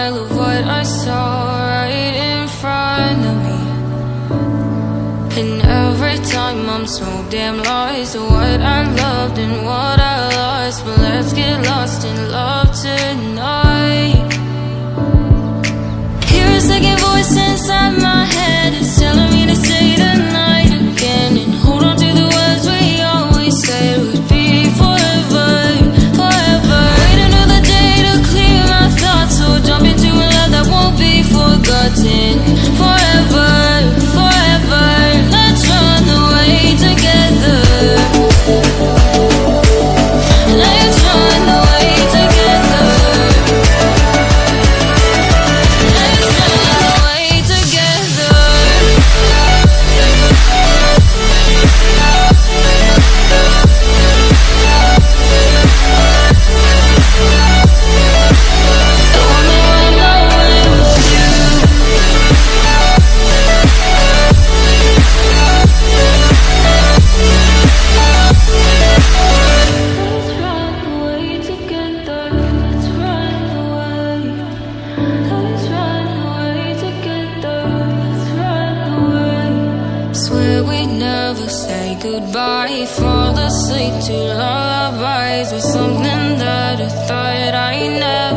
denial of what I saw right in front of me. And every time I'm so damn lost to what I loved and what I lost. But let's get lost in love tonight. Hear a second voice inside my head, it's telling me to say the night again, and hold on to the words we always said would be forever, forever. Wait another day to clear my thoughts, so jump into a love that won't be forgotten. Forever, forever, let's run away together. Let's run away together. Let's run away together. I wanna run away with you. Let's run away together. Let's run away. Let's run away together. Let's run away. Swear we'd never say goodbye. Fall asleep to lullabies with something that I thought I never